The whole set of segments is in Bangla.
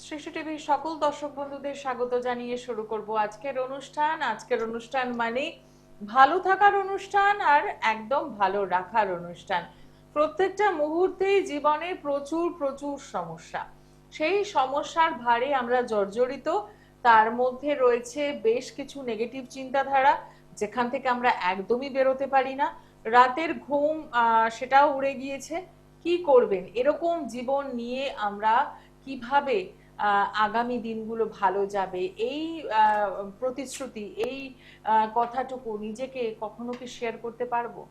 সৃষ্টি টিভির সকল দর্শক বন্ধুদের স্বাগত জানিয়ে শুরু করব আজকের অনুষ্ঠান মানে ভালো থাকার অনুষ্ঠান আর একদম ভালো রাখার অনুষ্ঠান। প্রত্যেকটা মুহূর্তেই জীবনে প্রচুর প্রচুর সমস্যা, সেই সমস্যার ভারে আমরা জর্জরিত। তার মধ্যে রয়েছে বেশ কিছু নেগেটিভ চিন্তাধারা, যেখান থেকে আমরা একদমই বেরোতে পারি না। রাতের ঘুম সেটাও উড়ে গিয়েছে। কি করবেন এরকম জীবন নিয়ে আমরা কিভাবে আগামী দিনগুলো ভালো যাবে, এই প্রতিশ্রুতি, এই কথাটুকু নিজেকে কখনো কি শেয়ার করতে পারবো?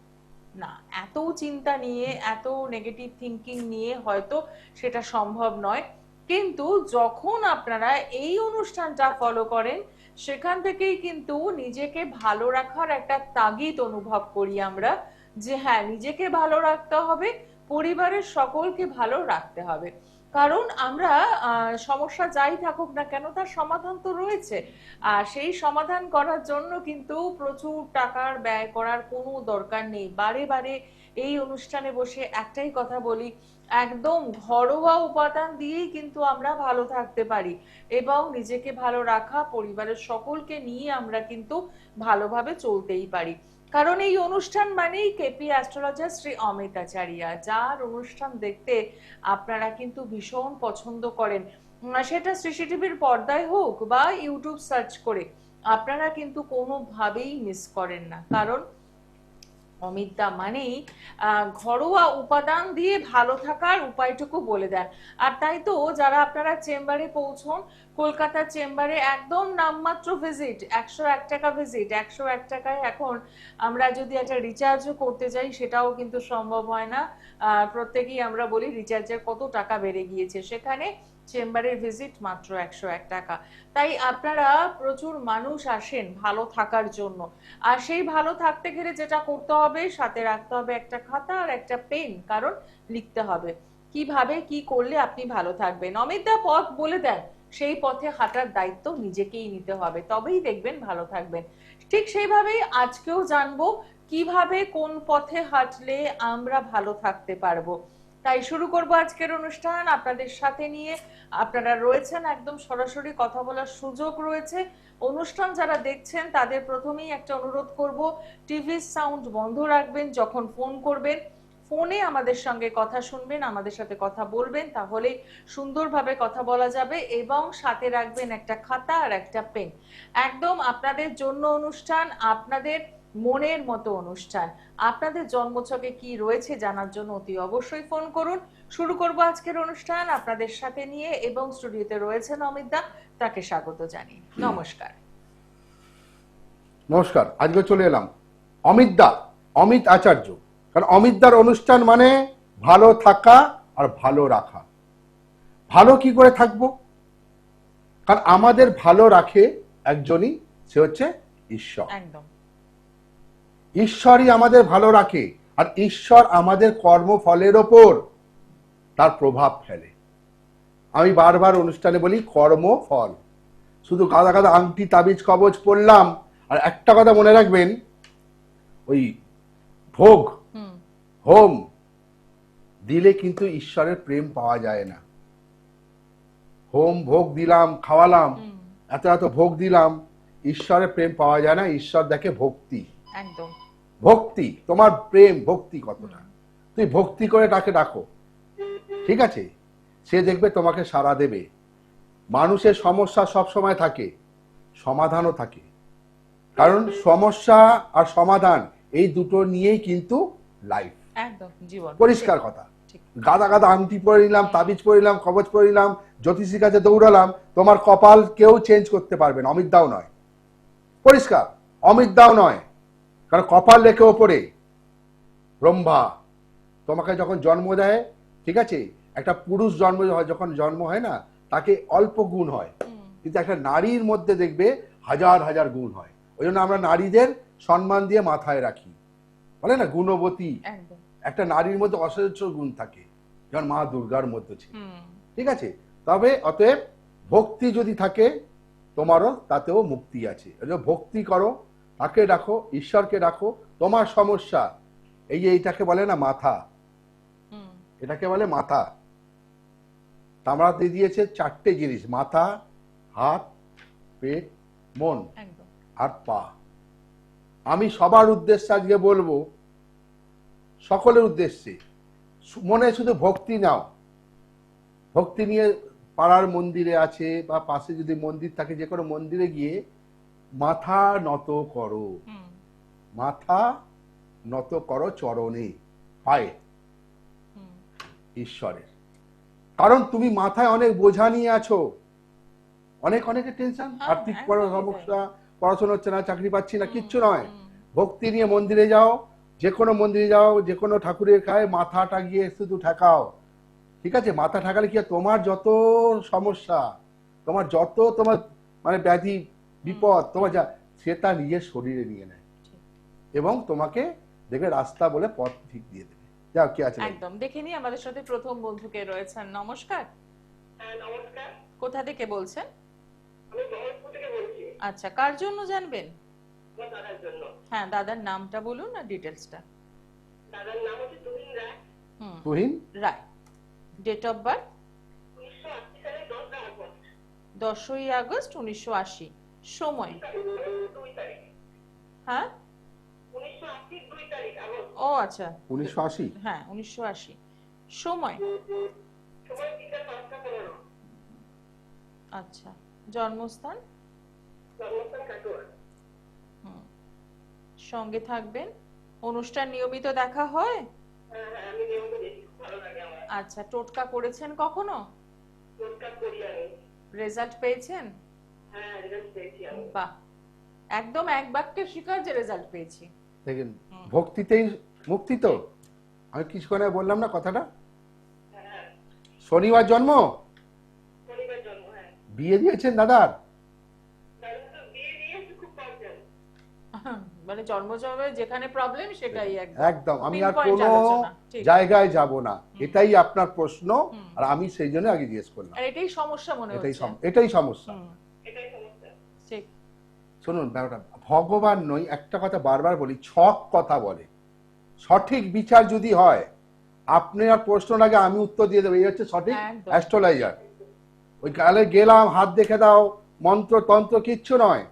না, এত চিন্তা নিয়ে, এত নেগেটিভ থিঙ্কিং নিয়ে হয়তো সেটা সম্ভব নয়। কিন্তু যখন আপনারা এই অনুষ্ঠানটা ফলো করেন, সেখান থেকেই কিন্তু নিজেকে ভালো রাখার একটা তাগিদ অনুভব করি আমরা, যে হ্যাঁ, নিজেকে ভালো রাখতে হবে, পরিবারের সকলকে ভালো রাখতে হবে। কারণ আমরা সমস্যা যাই থাকুক না কেন, তার সমাধান তো রয়েছে। আর সেই সমাধান করার জন্য কিন্তু প্রচুর টাকার ব্যয় করার কোনো দরকার নেই। বারে বারে এই অনুষ্ঠানে বসে একটাই কথা বলি, একদম ঘরোয়া উপাদান দিয়েই কিন্তু আমরা ভালো থাকতে পারি, এবং নিজেকে ভালো রাখা, পরিবারের সকলকে নিয়ে আমরা কিন্তু ভালোভাবে চলতেই পারি। কারণ এই অনুষ্ঠান মানেই কেপি অ্যাস্ট্রোলজার শ্রী অমিত আচারিয়া, যার অনুষ্ঠান দেখতে আপনারা কিন্তু ভীষণ পছন্দ করেন। সেটা সৃষ্টি টিভির পর্দায় হোক বা ইউটিউব সার্চ করে, আপনারা কিন্তু কোনোভাবেই মিস করেন না। কারণ অমিতদা মানেই ঘরোয়া উপাদান দিয়ে ভালো থাকার উপায়টুকু বলে দেন। আর তাই তো যারা আপনারা চেম্বারে পৌঁছন, কলকাতার চেম্বারে একদম নামমাত্র ভিজিট, 101 টাকা ভিজিট, 101 টাকায় এখন আমরা যদি একটা রিচার্জও করতে যাই সেটাও কিন্তু সম্ভব হয় না। প্রত্যেকেই আমরা বলি রিচার্জের কত টাকা বেড়ে গিয়েছে, সেখানে চেম্বারের ভিজিট মাত্র 101 টাকা। তাই আপনারা প্রচুর মানুষ আসেন ভালো থাকার জন্য। আর সেই ভালো থাকতে গেলে যেটা করতে হবে, সাথে রাখতে হবে একটা খাতা আর একটা পেন, কারণ লিখতে হবে কিভাবে কি করলে আপনি ভালো থাকবেন। অমিতদা পথ বলে দেন, সেই পথে হাঁটার দায়িত্ব নিজেকেই নিতে হবে, তবেই দেখবেন ভালো থাকবেন। ঠিক সেইভাবেই আজকেও জানবো কিভাবে কোন পথে হাঁটলে আমরা ভালো থাকতে পারবো। তাই শুরু করব আজকের অনুষ্ঠান আপনাদের সাথে নিয়ে। আপনারা রয়েছেন একদম সরাসরি কথা বলার সুযোগ রয়েছে। অনুষ্ঠান যারা দেখছেন তাদের প্রথমেই একটা অনুরোধ করব, টিভির সাউন্ড বন্ধ রাখবেন যখন ফোন করবেন। ফোনে আমাদের সঙ্গে কথা শুনবেন, আমাদের সাথে কথা বলবেন, তাহলে সুন্দরভাবে কথা বলা যাবে। এবং সাথে রাখবেন একটা খাতা আর একটা পেন। একদম আপনাদের জন্য অনুষ্ঠান, আপনাদের মনের মতো অনুষ্ঠান। আপনাদের জন্মছকে কি রয়েছে জানার জন্য অতি অবশ্যই ফোন করুন। শুরু করব আজকের অনুষ্ঠান আপনাদের সাথে নিয়ে, এবং স্টুডিওতে রয়েছেন অমিতদা, তাকে স্বাগত জানিয়ে নমস্কার। নমস্কার। আজকে চলে এলাম অমিত আচার্য। কারণ অমিতদার অনুষ্ঠান মানে ভালো থাকা আর ভালো রাখা। ভালো কি করে থাকবো? কারণ আমাদের ভালো রাখে একজনই, সে হচ্ছে ঈশ্বর। একদম। ঈশ্বরই আমাদের ভালো রাখে, আর ঈশ্বর আমাদের কর্মফলের ওপর তার প্রভাব ফেলে। আমি বারবার অনুষ্ঠানে বলি কর্মফল। শুধু গাদা গাদা আংটি তাবিজ কবজ পড়লাম, আর একটা কথা মনে রাখবেন, ওই ভোগ হোম দিলে কিন্তু ঈশ্বরের প্রেম পাওয়া যায় না। হোম ভোগ দিলাম, খাওয়ালাম, এত এত ভোগ দিলাম, ঈশ্বরের প্রেম পাওয়া যায় না। ঈশ্বর দেখে ভক্তি। একদম ভক্তি, তোমার প্রেম ভক্তি কতটা, তুই ভক্তি করে তাকে ডাকো, ঠিক আছে, সে দেখবে তোমাকে সাড়া দেবে। মানুষের সমস্যা সব সময় থাকে, সমাধানও থাকে। কারণ সমস্যা আর সমাধান এই দুটো নিয়েই কিন্তু লাইফ। একদম জীবন। পরিষ্কার কথা। গাদা গাদা আংটি পরে নিলাম, তাবিজ পরে নিলাম, কবচ পরে নিলাম, জ্যোতিষীর কাছে দৌড়ালাম, তোমার কপাল কেউ চেঞ্জ করতে পারবে না। অমিত দাও নয়, পরিষ্কার, অমিত দাও নয়। কারণ কপাল লেখে ওপরে ব্রহ্মা। তোমাকে যখন জন্ম দেয়, ঠিক আছে, একটা পুরুষ যখন জন্ম হয় না, তাকে অল্প গুণ হয়, কিন্তু একটা নারীর মধ্যে দেখবে হাজার হাজার গুণ হয়। ওই জন্য আমরা নারীদের সম্মান দিয়ে মাথায় রাখি, বলে না গুণবতী। একটা নারীর মধ্যে অসহ্য গুণ থাকে, যেমন মা দুর্গার মধ্যে ছিল, ঠিক আছে। তবে অতএব ভক্তি যদি থাকে তোমারও, তাতেও মুক্তি আছে। ভক্তি করো, তাকে রাখো, ঈশ্বরকে রাখো। তোমার সমস্যা এই যে এইটাকে বলে না মাথা, এটাকে বলে মাথা। তামরাতে দিয়েছে 4টে জিনিস: মাথা, হাত, পেট, মন একদম আর পা। আমি সবার উদ্দেশ্যে আজকে বলবো, সকলের উদ্দেশ্যে, মনে শুধু ভক্তি নাও। ভক্তি নিয়ে পাড়ার মন্দিরে আছে বা পাশে যদি মন্দির থাকে, যে কোনো মন্দিরে গিয়ে মাথা নত করো। হুম মাথা নত করো চরণে, পায়ে হুম ঈশ্বরের। কারণ তুমি মাথায় অনেক বোঝা নিয়ে আছো, অনেকের টেনশন, হ্যাঁ, আর্থিক একদমই সমস্যা, পড়াশোনা হচ্ছে না, চাকরি পাচ্ছি না, কিচ্ছু নয়। হুম। ভক্তি নিয়ে মন্দিরে যাও, যে কোনো মন্দিরে যাও, যে কোনো ঠাকুরের গায়ে মাথাটা গিয়ে শুধু ঠেকাও। ঠিক আছে? মাথা ঠেকালে কি হয়, তোমার যত সমস্যা, তোমার মানে ব্যাধি বিপদ তোমার যা, সে তার নিজের শরীরে নিয়ে নেয় এবং তোমাকে দেখবে রাস্তা বলে পথ ঠিক দিয়ে দেবে। যাও, কি আছে? একদম দেখে নি আমাদের সাথে প্রথম বন্ধুকে রয়েছেন। নমস্কার। হ্যাঁ, নমস্কার। কোথা থেকে বলছেন? আমি বহরমপুর থেকে বলছি, আচ্ছা, কার জন্য জানবেন? আমার দাদার জন্য। হ্যাঁ, দাদার নামটা বলুন আর ডিটেলসটা। দাদার নাম হচ্ছে তুহিন রায়। হুম তুহিন রায়। ডেট অফ বার্থ 1980 সালে 10 আগস্ট। 10ই আগস্ট 1980। সময়? 2 তারিখ। হ্যাঁ, 1980 2 তারিখ আগস্ট। ও আচ্ছা, 1980। হ্যাঁ 1980। সময়? সময় বিকাল 5টা 15। আচ্ছা, জন্মস্থান? জন্মস্থান কাটোয়া। হুম, সঙ্গে থাকবেন। অনুষ্ঠান নিয়মিত দেখা হয়? হ্যাঁ হ্যাঁ, আমি নিয়মিত দেখি, খুব ভালো লাগে আমার। আচ্ছা, টোটকা করেছেন কখনো? রোজকার করি আমি। রেজাল্ট পেয়েছেন? হ্যাঁ, রেজাল্ট পেয়েছি আমি। বাহ, একদম এক বাক্যে স্বীকার যে রেজাল্ট পেয়েছি। দেখেন, ভক্তিতেই মুক্তি। তো আমি কিছুক্ষণ আগে বললাম না কথাটা? হ্যাঁ, শনিবার জন্ম, শনিবার জন্ম। হ্যাঁ, বিয়ে দিয়েছেন দাদার? দাদা তো বিয়ে নিয়ে খুব প্রবলেম। মানে জন্মজন্মে যেখানে প্রবলেম সেটাই একদম। আমি আর Pinpoint কোনো আলোচনা, ঠিক। জায়গায় যাব না, এটাই আপনার প্রশ্ন, আর আমি সেই জন্য আগে জিজ্ঞেস করলাম। আর এটাই সমস্যা মনে হচ্ছে। এটাই সমস্যা। হুম, এটাই সমস্যা। ঠিক। শুনুন ব্যাপারটা, ভগবান নই, একটা কথা বারবার বলি, ছক কথা বলে। সঠিক বিচার যদি হয়, আপনার প্রশ্ন আগে আমি উত্তর দিয়ে দেবো, এই হচ্ছে সঠিক একদম। অ্যাস্ট্রোলজার। ওই কালে গেলাম, হাত দেখে দাও, মন্ত্র তন্ত্র কিচ্ছু নয়।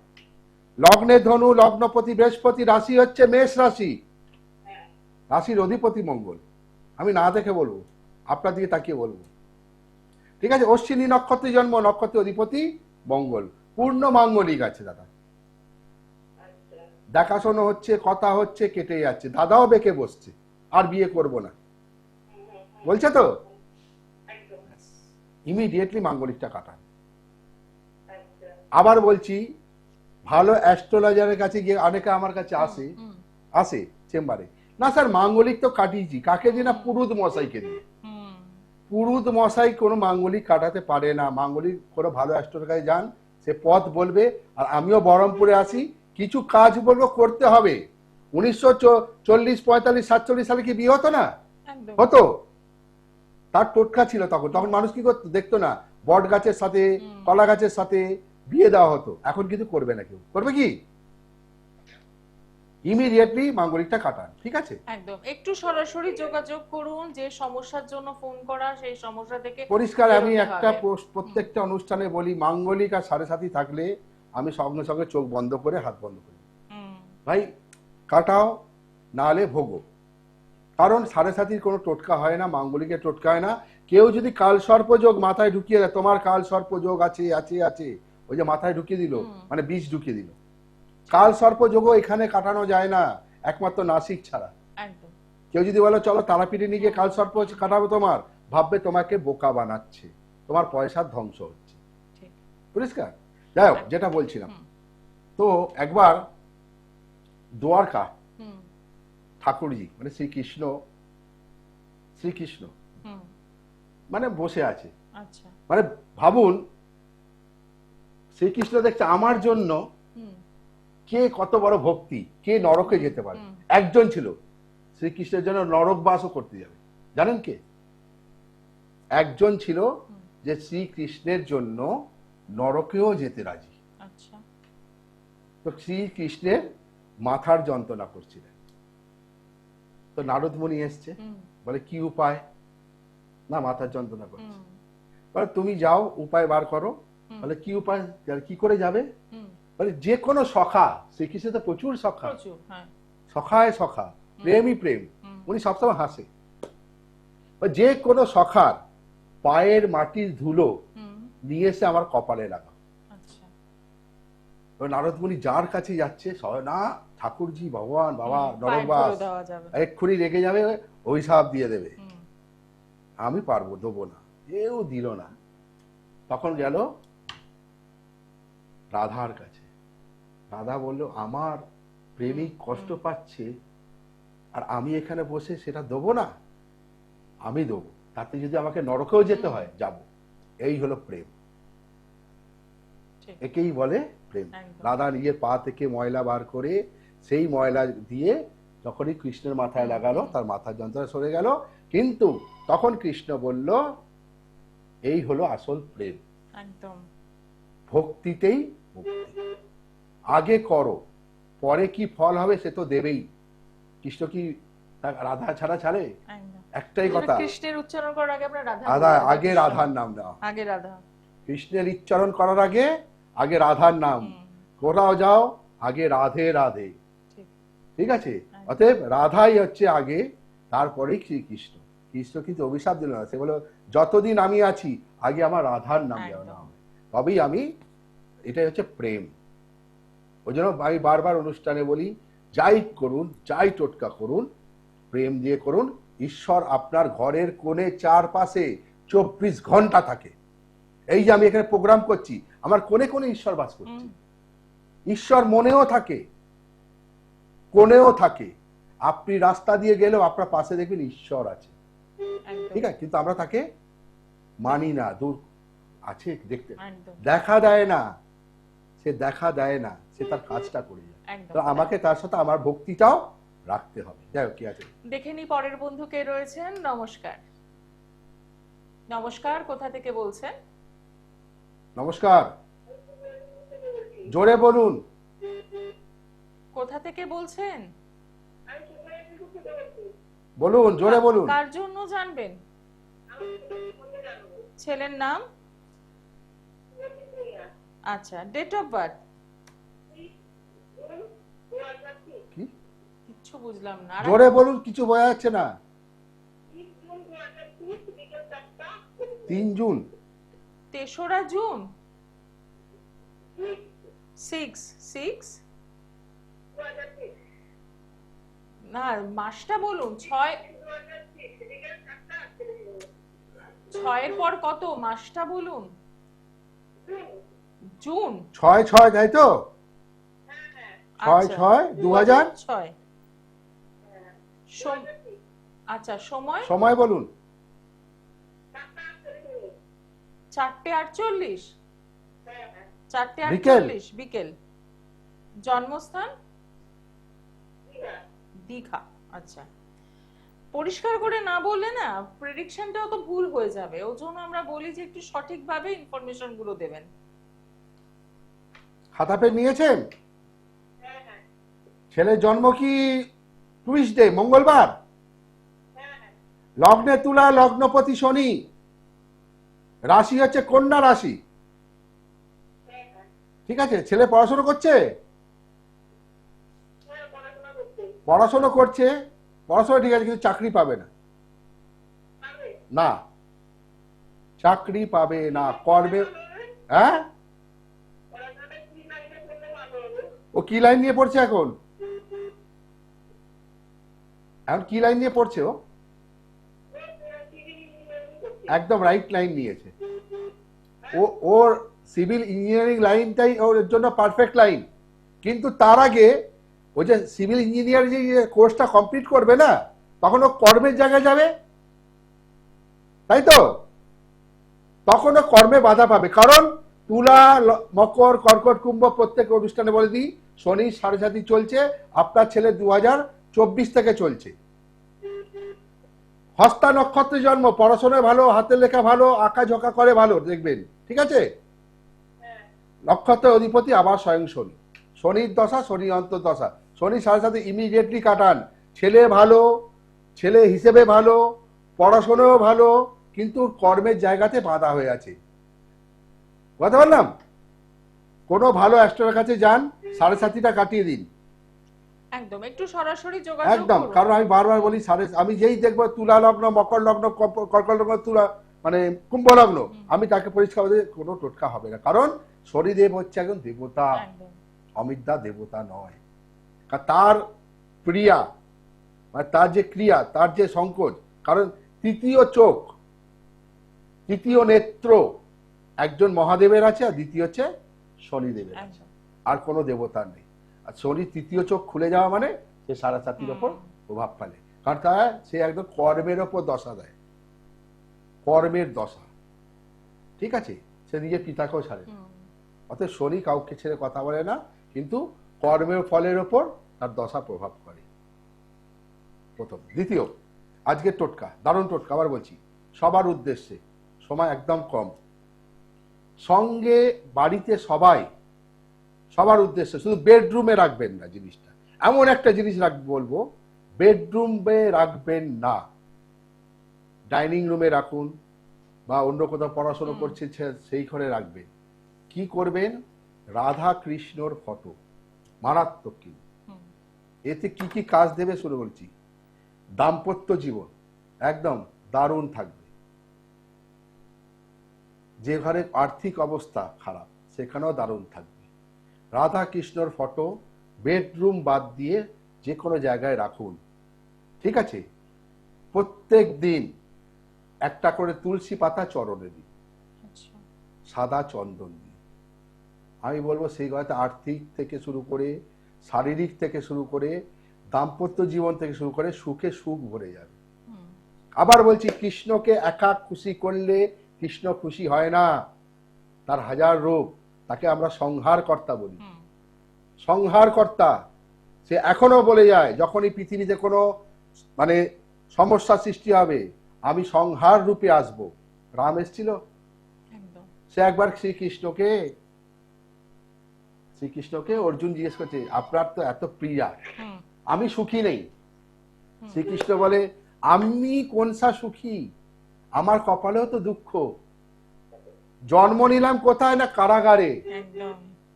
লগ্নে ধনু, লগ্নপতি বৃহস্পতি, রাশি হচ্ছে মেষ রাশি, রাশির অধিপতি মঙ্গল। আমি না দেখে বলবো, আপনার দিকে তাকিয়ে বলবো। ঠিক আছে? অশ্বিনী নক্ষত্রে জন্ম, নক্ষত্রের অধিপতি মঙ্গল, পূর্ণ মাঙ্গলিক আছে দাদা। আচ্ছা, দেখাশোনা হচ্ছে, কথা হচ্ছে, কেটে যাচ্ছে, দাদাও বেঁকে বসছে, আর বিয়ে করব না বলছে তো। একদম। ইমিডিয়েটলি মাঙ্গলিকটা কাটান। আচ্ছা, আবার বলছি, ভালো অ্যাস্ট্রোলজারের কাছে গিয়ে অনেকে আমার কাছে আসে চেম্বারে, না স্যার মাঙ্গলিক তো কাটিয়েছি, কাকে দিয়ে? না, পুরুত মশাইকে দিয়ে। হুম, পুরুত মশাই কোনো মাঙ্গলিক কাটাতে পারে না। মাঙ্গলিক কোনো ভালো অ্যাস্ট্রোলজারের কাছে যান, সে পথ বলবে। আর আমিও বহরমপুরে আসি, কিছু কাজ বলবো করতে হবে। 1940, 45, 47 সালে কি বিয়ে হতো না? একদম। হতো। তার টোটকা ছিল তখন। তখন মানুষ কি করতো দেখতো না, বট গাছের সাথে, কলা গাছের সাথে বিয়ে দেওয়া হতো। এখন কিন্তু করবে না কেউ। করবে কি? ইমিডিয়েটলি মাঙ্গলিকটা কাটান। ঠিক আছে? একদম, একটু সরাসরি যোগাযোগ করুন। যে সমস্যার জন্য ফোন করা, সেই সমস্যা থেকে পরিষ্কার আমি বেরোতে একটা হবে। প্রত্যেকটা অনুষ্ঠানে বলি, মাঙ্গলিক আর সাড়ে সাথী থাকলে আমি সঙ্গে সঙ্গে চোখ বন্ধ করে, হাত বন্ধ করি, হুম, ভাই কাটাও, না হলে ভোগো। কারণ সাড়ে সাথীর কোনো টোটকা হয় না, মাঙ্গলিকের টোটকা হয় না। কেউ যদি কাল সর্পযোগ মাথায় ঢুকিয়ে দেয়, তোমার কাল সর্পযোগ আছে আছে আছে, ওই যে মাথায় ঢুকিয়ে দিল, মানে বীজ ঢুকিয়ে দিল। কাল সর্পযোগও এখানে কাটানো যায় না, একমাত্র নাসিক ছাড়া। একদম। কেউ যদি বলে চলো তারাপীঠে নিয়ে গিয়ে কাল সর্প কাটাবো তোমার, ভাববে তোমাকে বোকা বানাচ্ছে, তোমার পয়সার ধ্বংস হচ্ছে। ঠিক। পরিষ্কার? যাই হোক, যেটা বলছিলাম, তো একবার দ্বারকা হুম ঠাকুরজি মানে শ্রীকৃষ্ণ হুম মানে বসে আছে। আচ্ছা। মানে ভাবুন, শ্রীকৃষ্ণ দেখছে আমার জন্য হুম কে কত বড় ভক্তি, কে নরকে যেতে পারে। একজন ছিল শ্রীকৃষ্ণের জন্য নরকবাসও করতে যাবে। জানেন কে? একজন ছিল যে শ্রীকৃষ্ণের জন্য নরকেও যেতে রাজি। আচ্ছা। তো শ্রীকৃষ্ণের মাথার যন্ত্রণা করছিলেন। তো নারদ মুনি এসছে, হুম বলে কি উপায়? না, মাথার যন্ত্রণা করছে। হুম তো বলে তুমি যাও, উপায় বার করো। বলে কি উপায়, কি করে যাবে? বলে যে কোনো সখা, শ্রীকৃষ্ণ তো প্রচুর সখা, প্রচুর, হ্যাঁ। সখায় সখা, প্রেমই প্রেম, উনি সবসময় হাসে। যে কোনো সখার পায়ের মাটির ধুলো নিয়ে এসে আমার কপালে লাগাও। আচ্ছা। নারদ মুনি যার কাছে যাচ্ছে, না ঠাকুরজি, ভগবান, বাবা পায়ে নরকবাস ধুলো দেওয়া যাবে। এক্ষুনি রেগে যাবে, অভিশাপ দিয়ে দেবে। আমি পারবো, দেবো না। কেউ দিল না। তখন গেল রাধার কাছে। রাধা বলল, আমার প্রেমিক কষ্ট পাচ্ছে আর আমি এখানে বসে সেটা দেবো না? আমি দেবো, তাতে যদি আমাকে নরকেও যেতে হয় যাব। এই হলো প্রেম, ঠিক। একেই বলে প্রেম। একদম। রাধা নিজের পা থেকে ময়লা বার করে সেই ময়লা দিয়ে যখনই কৃষ্ণের মাথায় লাগালো, তার মাথার যন্ত্রণা সরে গেল। কিন্তু তখন কৃষ্ণ বলল, এই হলো আসল প্রেম। একদম। ভক্তিতেই মুক্তি। আগে করো, পরে কি ফল হবে সে তো দেবেই। কৃষ্ণ কি রাধা ছাড়া ছাড়ে? একদম। একটাই কথা, কৃষ্ণের উচ্চারণ করার আগে আমরা রাধা রাধা বলি, আগে কৃষ্ণ। রাধার নাম নাও। আগে রাধা। কৃষ্ণের উচ্চারণ করার আগে আগে রাধার নাম। কোথাও যাও আগে রাধে রাধে। ঠিক। ঠিক আছে? অতএব রাধাই হচ্ছে আগে, তারপরেই শ্রীকৃষ্ণ। কৃষ্ণ কিন্তু অভিশাপ দিল না, সে বলল যতদিন আমি আছি আগে আমার রাধার নাম দেওয়া না হবে, তবেই আমি। এটাই হচ্ছে প্রেম। ওই জন্য আমি বারবার অনুষ্ঠানে বলি, যাই করুন, যাই টোটকা করুন, প্রেম দিয়ে করুন। ঈশ্বর আপনার ঘরের কোণে চারপাশে 24 ঘন্টা থাকে। এই যে আমি এখানে প্রোগ্রাম করছি, আমার কোণে কোণে ঈশ্বর বাস করছে। ঈশ্বর মনেও থাকে, কোণেও থাকে। আপনি রাস্তা দিয়ে গেলেও আপনার পাশে দেখবেন ঈশ্বর আছে। ঠিক আছে? কিন্তু আমরা তাকে মানি না, দূর আছে দেখতে, দেখা দেয় না। সে দেখা দেয় না, সে তার কাজটা করে যায়। তো আমাকে তার সাথে আমার ভক্তিটাও রাখতে হবে। যাই হোক, কি আছে দেখে নি পরের বন্ধু কে রয়েছেন। নমস্কার। নমস্কার, কোথা থেকে বলছেন? নমস্কার, জোরে বলুন। কোথা থেকে বলছেন? বলুন, জোরে বলুন। কার জন্য জানবেন? ছেলের নাম? আচ্ছা, ডেট অফ বার্থ? কি? কিচ্ছু বুঝলাম না। জোরে বলুন, কিছু বোঝা যাচ্ছে না। 3 জুন। 3রা জুন? 6 না, মাসটা বলুন। 6 এর পর কত? মাসটা বলুন। জুন 6/6, তাই তো? 6/6/2006। আচ্ছা, সময়? সময় বলুন। 4:48। 4:48 বিকেল। জন্মস্থান? দীঘা। আচ্ছা, পরিষ্কার করে না বললে না প্রেডিকশনটাও তো ভুল হয়ে যাবে। ওর জন্য আমরা বলি যে একটু সঠিকভাবে ইনফরমেশন গুলো দেবেন। খাতা পেন নিয়েছেন? ছেলের জন্ম কি টুইসডে, মঙ্গলবার? লগ্নে তুলা, লগ্নপতি শনি, রাশি হচ্ছে কন্যা রাশি। ঠিক আছে? ছেলে পড়াশোনা করছে? পড়াশোনা করছে, পড়াশোনা ঠিক আছে, কিন্তু চাকরি পাবে না। না, চাকরি পাবে না, করবে। হ্যাঁ, ও কি লাইন নিয়ে পড়ছে এখন? এখন কি লাইন নিয়ে পড়ছে ও? একদম রাইট লাইন নিয়েছে ও। ওর সিভিল ইঞ্জিনিয়ারিং লাইনটাই ওর জন্য পারফেক্ট লাইন। কিন্তু তার আগে ও যে সিভিল ইঞ্জিনিয়ারিং যে কোর্সটা কমপ্লিট করবে না, তখন ও কর্মের জায়গায় যাবে, তাই তো? তখন ও কর্মে বাধা পাবে। কারণ তুলা, মকর, কর্কট, কুম্ভ, প্রত্যেক অনুষ্ঠানে বলে দিই, শনি 7.5 চলছে। আপনার ছেলে 2024 থেকে চলছে। হস্তা নক্ষত্রে জন্ম, পড়াশোনায় ভালো, হাতের লেখা ভালো, আঁকা ঝোঁকা করে ভালো, দেখবেন। ঠিক আছে? নক্ষত্রের অধিপতি আবার স্বয়ং শনি। শনির দশা, শনি অন্তর্দশা। শনি 7.5 ইমিডিয়েটলি কাটান। ছেলে ভালো, ছেলে হিসেবে ভালো, পড়াশোনাও ভালো, কিন্তু ওর কর্মের জায়গাতে বাধা হয়ে আছে। কথা বললাম, কোনো ভালো অ্যাস্ট্রোর কাছে যান, 7.5টা কাটিয়ে দিন একদম একটু সরাসরি যোগাযোগ একদম। করুন। কারণ আমি বারবার বলি আমি যেই দেখবো তুলা লগ্ন, মকর লগ্ন, কর্কট লগ্ন, তুলা মানে কুম্ভ লগ্ন, আমি তাকে পরিষ্কার বলে কোনো টোটকা হবে না। কারণ শনিদেব হচ্ছে একজন দেবতা, একদম অমিতদা দেবতা নয়। তার প্রিয়া মানে তার যে ক্রিয়া, তার যে সংকোচ, কারণ তৃতীয় চোখ, তৃতীয় নেত্র একজন মহাদেবের আছে, আর দ্বিতীয় হচ্ছে শনিদেবের আছে, একদম আর কোনো দেবতার নেই। আর শনি তৃতীয় চোখ খুলে যাওয়া মানে সে 7.5 ওপর প্রভাব ফেলে, কারণ সে একদম কর্মের ওপর দশা দেয়, কর্মের দশা। ঠিক আছে, সে নিজের পিতাকেও ছাড়ে না। অতএব শনি কাউকে ছেড়ে কথা বলে না, কিন্তু কর্মের ফলের ওপর তার দশা প্রভাব করে। প্রথম। দ্বিতীয়, আজকের টোটকা দারুণ টোটকা, আবার বলছি সবার উদ্দেশ্যে, সময় একদম কম, সঙ্গে বাড়িতে সবার উদ্দেশ্যে, শুধু বেডরুমে রাখবেন না জিনিসটা। এমন একটা জিনিস বলবো, বেডরুমে রাখবেন না, ডাইনিং রুমে রাখুন, বা অন্য কোথাও পড়াশোনা করছে সেই ঘরে রাখবেন। কি করবেন, রাধা কৃষ্ণর ফটো, মারাত্মক। কি এতে কি কি কাজ দেবে শুরু বলছি। দাম্পত্য জীবন একদম দারুণ থাকবে। যে ঘরে আর্থিক অবস্থা খারাপ সেখানেও দারুণ থাকবে। রাধা কৃষ্ণর ফটো বেডরুম বাদ দিয়ে যে কোনো জায়গায় রাখুন। ঠিক আছে, প্রত্যেক দিন একটা করে তুলসী পাতা চরণে দিন, সাদা চন্দন দিন। আমি বলবো সেই ঘরে আর্থিক থেকে শুরু করে, শারীরিক থেকে শুরু করে, দাম্পত্য জীবন থেকে শুরু করে সুখে সুখ ভরে যাবে। আবার বলছি, কৃষ্ণকে একা খুশি করলে কৃষ্ণ খুশি হয় না, তার হাজার রূপ। তাকে আমরা সংহারকর্তা বলি, সংহারকর্তা। সে এখনো বলে যায়, যখনই পৃথিবীতে কোনো মানে সমস্যা সৃষ্টি হবে, আমি সংহার রূপে আসব। রাম এসেছিল, সে একবার শ্রীকৃষ্ণকে অর্জুন জিজ্ঞেস করছে, আপনার তো এত প্রিয়া, আমি সুখী নেই। শ্রীকৃষ্ণ বলে, আমি কোনসা সুখী, আমার কপালেও তো দুঃখ। জন্ম নিলাম কোথায় না, কারাগারে,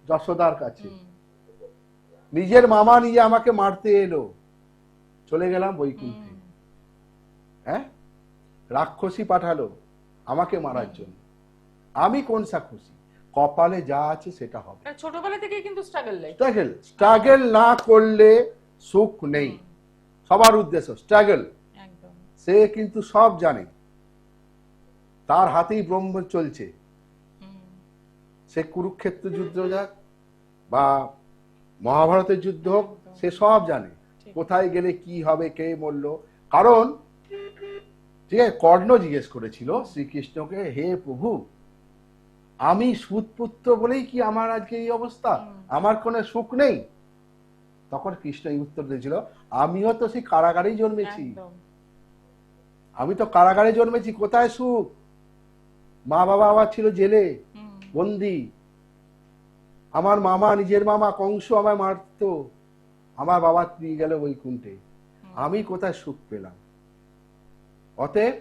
যশোদার কাছে। নিজের মামা নিজে আমাকে মারতে এলো, চলে গেলাম বৈকুণ্ঠে। হ্যাঁ, রাক্ষসী পাঠালো আমাকে মারার জন্য, আমি কোনসা খুশি, কপালে যা আছে সেটা হবে। ছোটবেলা থেকে কিন্তু স্ট্রাগল না করলে সুখ নেই। সবার উদ্দেশ্য স্ট্রাগল। সে কিন্তু সব জানে, তার হাতেই ব্রহ্ম চলছে। সে কুরুক্ষেত্র যুদ্ধ যাক বা মহাভারতের যুদ্ধ হোক, সে সব জানে কোথায় গেলে কি হবে, কে মরল। কারণ ঠিক আছে, কর্ণ জিজ্ঞেস করেছিল শ্রীকৃষ্ণকে, হে প্রভু, আমি সুতপুত্র বলেই কি আমার আজকে এই অবস্থা, আমার কোনো সুখ নেই? তখন কৃষ্ণ এই উত্তর দিয়েছিল, আমিও তো সেই কারাগারেই জন্মেছি, আমি তো কারাগারে জন্মেছি, কোথায় সুখ? মা বাবা আমার ছিল জেলে বন্দি, আমার মামা, নিজের মামা কংস আমায় মারত, আমার বাবা নিয়ে গেল বৈকুণ্ঠে, আমি কোথায় সুখ পেলাম? অতএব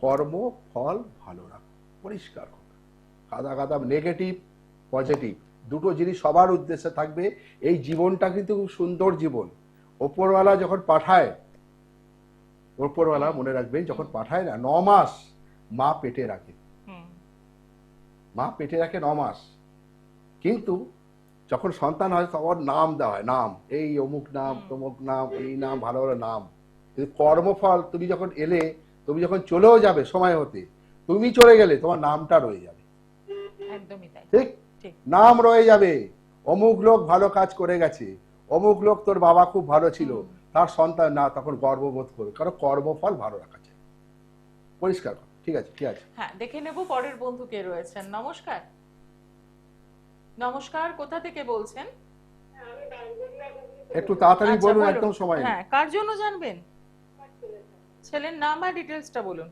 কর্ম ফল ভালো রাখো, পরিষ্কার করো। কাদা নেগেটিভ পজিটিভ দুটো জিনিস সবার উদ্দেশ্যে থাকবে। এই জীবনটা কিন্তু খুব সুন্দর জীবন। ওপরওয়ালা যখন পাঠায়, ওপরওয়ালা মনে রাখবেন, যখন পাঠায় না, 9 মাস মা পেটে রাখে, মা পেটে রাখে 9 মাস। কিন্তু যখন সন্তান হয় তখন নাম দেওয়া হয়, নাম, এই অমুক নাম, তমুক নাম, এই নাম, ভালো ভালো নাম। কিন্তু কর্মফল, তুমি যখন এলে, তুমি যখন চলেও যাবে সময় হতে, তুমি চলে গেলে তোমার নামটা রয়ে যাবে। ঠিক, নাম রয়ে যাবে। অমুক লোক ভালো কাজ করে গেছে, অমুক লোক তোর বাবা খুব ভালো ছিল, তার সন্তান না, তখন গর্ববোধ করবে, কারণ কর্মফল ভালো রাখা চাই। পরিষ্কার। ঠিক আছে, ঠিক আছে। হ্যাঁ, দেখে নেব পরের বন্ধু কে রয়েছেন। নমস্কার। নমস্কার, কোথা থেকে বলছেন? একটু তাড়াতাড়ি বলুন, একদম সময়। হ্যাঁ, কার জন্য জানবেন? ছেলের নাম আর ডিটেইলসটা বলুন।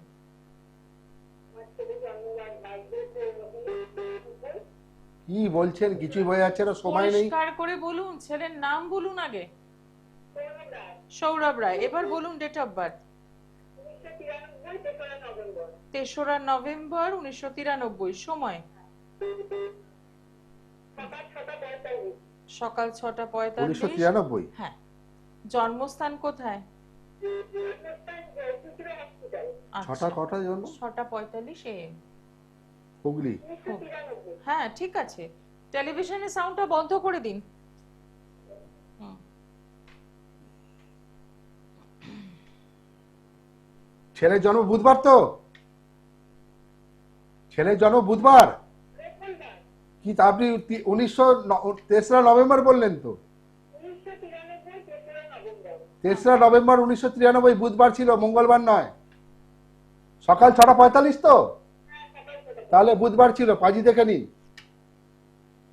কি বলছেন, কিছুই বোঝা যাচ্ছে না, সময় নেই। পরিষ্কার করে বলুন, ছেলের নাম বলুন আগে। সৌরভ রায়। এবার বলুন ডেট অফ বার্থ। তেসরা নভেম্বর 1993। সময় সকাল 6:45। সকাল 6:45। 1993। হ্যাঁ। জন্মস্থান কোথায়? ছটা আচ্ছা, কটার জন্য? 6:45 AM। হুগলি। হ্যাঁ, ঠিক আছে। টেলিভিশনের সাউন্ডটা বন্ধ করে দিন। হুম। ছেলের জন্ম বুধবার তো? ছেলের জন্ম বুধবার? কি তা আপনি তেসরা নভেম্বর বললেন তো? 3 নভেম্বর 1993 বুধবার ছিল, মঙ্গলবার নয়। সকাল 6:45 তো? তাহলে বুধবার ছিল, পাঁজি দেখে নিন।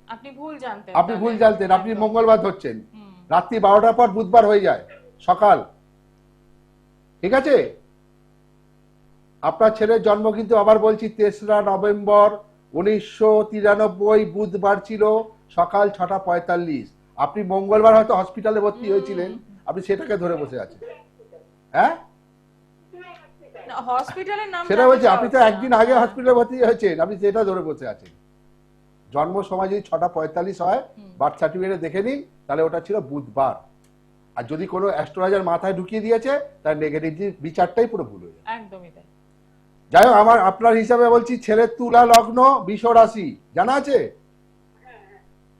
আপনি ভুল জানতেন। আপনি ভুল জানতেন, আপনি একদম। মঙ্গলবার ধরছেন। হুম। রাত্রি 12টার পর বুধবার হয়ে যায় সকাল। ঠিক আছে, আপনার ছেলের জন্ম কিন্তু আবার বলছি 3 নভেম্বর 1993 বুধবার ছিল, সকাল 6:45। আপনি মঙ্গলবার হয়তো হসপিটালে ভর্তি হয়েছিলেন, আপনি সেটাকে ধরে বসে আছেন। হ্যাঁ, না, হসপিটালের নাম সেটা জানতে বলছি, আপনি তো চাওয়া একদিন হচ্ছে না। আগে হ্যাঁ। হসপিটালে ভর্তি হয়েছেন, আপনি সেটা ধরে বসে আছেন। জন্ম সময় যদি 6:45 হয়, বার্থ সার্টিফিকেটে দেখে নিন, তাহলে ওটা ছিল বুধবার। আর যদি কোনো অ্যাস্ট্রোলজার মাথায় ঢুকিয়ে দিয়েছে, তার নেগেটিভ বিচারটাই পুরো ভুল হয়ে যায়। একদমই তাই। যাই হোক, আপনার হিসাবে বলছি ছেলের তুলা লগ্ন বৃষ রাশি জানা আছে?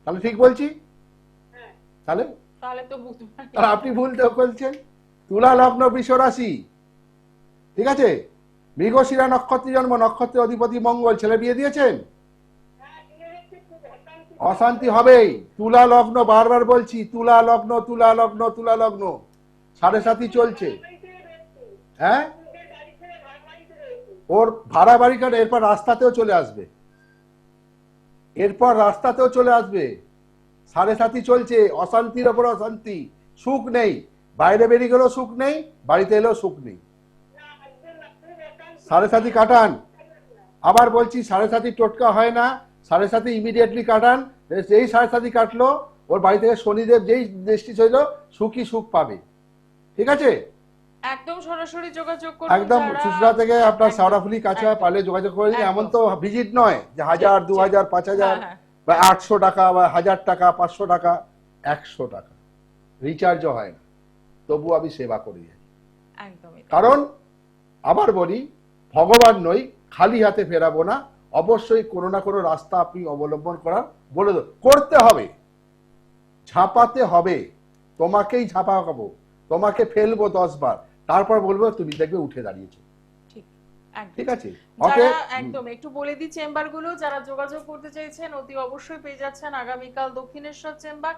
তাহলে ঠিক বলছি? তাহলে তাহলে তো বুধবার। তাহলে আপনি ভুল তো বলছেন। তুলা লগ্ন বৃষ রাশি, ঠিক আছে। মৃগশিরা নক্ষত্রে জন্ম, নক্ষত্রের অধিপতি মঙ্গল। ছেলে বিয়ে দিয়েছেন? অশান্তি হবেই। তুলা লগ্ন, বারবার বলছি, তুলা লগ্ন, তুলা লগ্ন, তুলা লগ্ন, 7.5 চলছে। হ্যাঁ, ওর ভাড়া বাড়ি কাটে, এরপর রাস্তাতেও চলে আসবে, এরপর রাস্তাতেও চলে আসবে। 7.5 চলছে, অশান্তির ওপর অশান্তি, সুখ নেই। বাইরে বেরিয়ে গেলেও সুখ নেই, বাড়িতে এলেও সুখ নেই। 7.5 কাটান। আবার বলছি, 7.5 টোটকা হয় না, 7.5 ইমিডিয়েটলি কাটান। যেই 7.5 কাটলো, ওর বাড়ি থেকে শনিদেব যেই দৃষ্টি ছিল, সুখী সুখ পাবে। ঠিক আছে, একদম সরাসরি যোগাযোগ করুন। একদম যারা সুসরা থেকে আপনার একদম, শেওড়াফুলি কাছে একদম, পারলে যোগাযোগ করে নিন। এমন একদম। তো ভিজিট নয় যে 1000, 2000, 5000 হ্যাঁ, হ্যাঁ, বা 800 টাকা বা 1000 টাকা, 500 টাকা, 100 টাকা রিচার্জও হয় না, তবু আমি সেবা করি। একদমই তাই। কারণ আবার বলি, ভগবান নই, খালি হাতে ফেরাবো না। অবশ্যই কোনো না কোনো রাস্তা আপনি অবলম্বন করার বলে করতে হবে, ঝাঁপাতে হবে। তোমাকেই ঝাঁপাবো, তোমাকে ফেলবো 10 বার, তারপর বলবো তুমি দেখবে উঠে দাঁড়িয়েছো। ঠিক, একদম। ঠিক আছে, যারা একদম একটু বলে দিই চেম্বার গুলো, যারা যোগাযোগ করতে চাইছেন অতি অবশ্যই পেয়ে যাচ্ছেন। আগামীকাল দক্ষিণেশ্বর চেম্বার,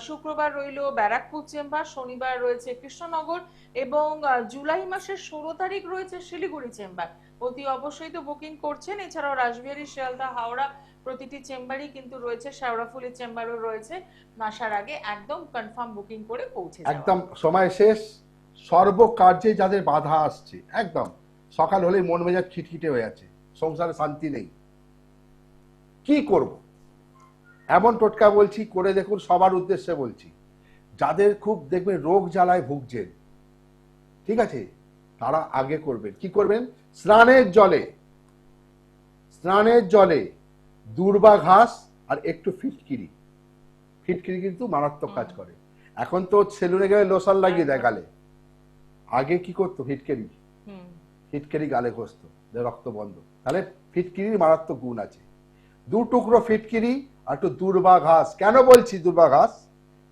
শুক্রবার রইলো ব্যারাকপুর চেম্বার, শনিবার রয়েছে কৃষ্ণনগর, এবং জুলাই মাসের 16 তারিখ রয়েছে শিলিগুড়ি চেম্বার। অতি অবশ্যই তো বুকিং করছেন। এছাড়াও রাসবিহারী, শিয়ালদা, হাওড়া প্রতিটি চেম্বারই কিন্তু রয়েছে, শেওড়াফুলি চেম্বারও রয়েছে। আসার আগে একদম কনফার্ম বুকিং করে পৌঁছে যাওয়া। একদম সময় শেষ। সর্বকার্যে যাদের বাধা আসছে, একদম সকাল হলেই মন মেজাজ খিটখিটে হয়ে আছে, সংসারে শান্তি নেই, কি করব, এমন টোটকা বলছি, করে দেখুন। সবার উদ্দেশ্যে বলছি, যাদের খুব দেখবেন রোগ জ্বালায় ভুগছেন, ঠিক আছে, তারা আগে করবেন কি করবেন, স্নানের জলে, স্নানের জলে দূর্বা ঘাস আর একটু ফিটকিরি, ফিটকিরি কিন্তু মারাত্মক কাজ করে। এখন তো সেলুনে গেলে লোশন লাগিয়ে দেয় গালে, আগে কি করতো, ফিটকিরি, ফিটকিরি গালে ঘষতো, রক্ত বন্ধ। তাহলে ফিটকিরির মারাত্মক গুণ আছে। 2 টুকরো ফিটকিরি আর একটু দূর্বা ঘাস। কেন বলছি দূর্বা ঘাস?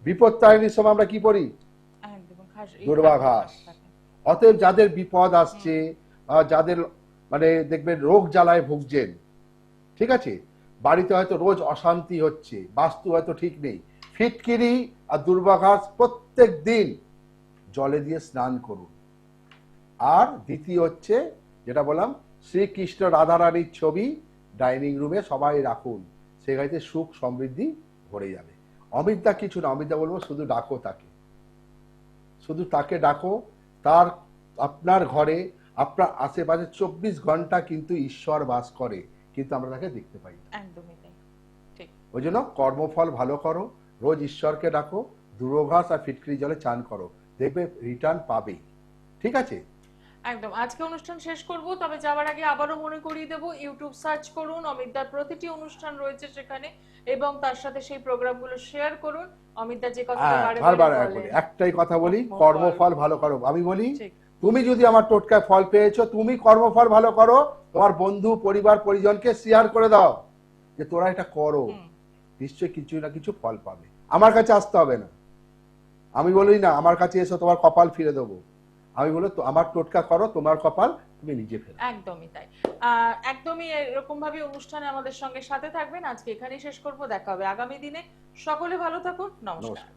বিপত্তারিণীর সময় আমরা কি করি, দূর্বা ঘাস। অতএব যাদের বিপদ আসছে, যাদের মানে দেখবেন রোগ জ্বালায় ভুগছেন, ঠিক আছে, বাড়িতে হয়তো রোজ অশান্তি হচ্ছে, বাস্তু হয়তো ঠিক নেই, ফিটকিরি আর দূর্বা ঘাস প্রত্যেক দিন জলে দিয়ে স্নান করুন। আর দ্বিতীয় হচ্ছে যেটা বললাম, শ্রীকৃষ্ণ রাধারানীর ছবি ডাইনিং রুমে সবাই রাখুন, সে গাড়িতে সুখ সমৃদ্ধি ভরে যাবে। অমিতদা কিছু না, অমিতদা বলবো শুধু ডাকো তাকে, শুধু তাকে ডাকো। তার আপনার ঘরে, আপনার আশেপাশে 24 ঘন্টা কিন্তু ঈশ্বর বাস করে, কিন্তু আমরা তাকে দেখতে পাই না। একদমই তাই, ঠিক। ওই জন্য কর্মফল ভালো করো, রোজ ঈশ্বরকে ডাকো, দূর্বাঘাস আর ফিটকিরি জলে চান করো, দেখবে রিটার্ন পাবে। ঠিক আছে, একদম আজকে অনুষ্ঠান শেষ করব, তবে যাওয়ার আগে আবারও মনে করিয়ে দেব, ইউটিউব সার্চ করুন, অমিতদার প্রতিটি অনুষ্ঠান রয়েছে সেখানে, এবং তার সাথে সেই প্রোগ্রামগুলো শেয়ার করুন। অমিতদা যে কথাটা হ্যাঁ, বারে বারবার বারে বলি, বলেন, একটাই কথা বলি, কর্মফল। কর্মফল ভালো করো। আমি বলি, ঠিক। তুমি যদি আমার টোটকায় ফল পেয়েছো, তুমি কর্মফল ভালো করো, তোমার বন্ধু পরিবার পরিজনকে শেয়ার করে দাও যে তোরা এটা করো, হুম। নিশ্চয়ই কিছু না কিছু ফল পাবে। আমার কাছে আসতে হবে না, আমি বলি না আমার কাছে এসো তোমার কপাল ফিরে দেবো, আমি বলি তো আমার টোটকা করো, তোমার কপাল তুমি নিজে ফেরো। একদমই তাই। একদমই এরকম ভাবে অনুষ্ঠানে আমাদের সঙ্গে সাথে থাকবেন। আজকে এখানেই শেষ করব, দেখা হবে আগামী দিনে। সকলে ভালো থাকুন, নমস্কার। নমস্কার।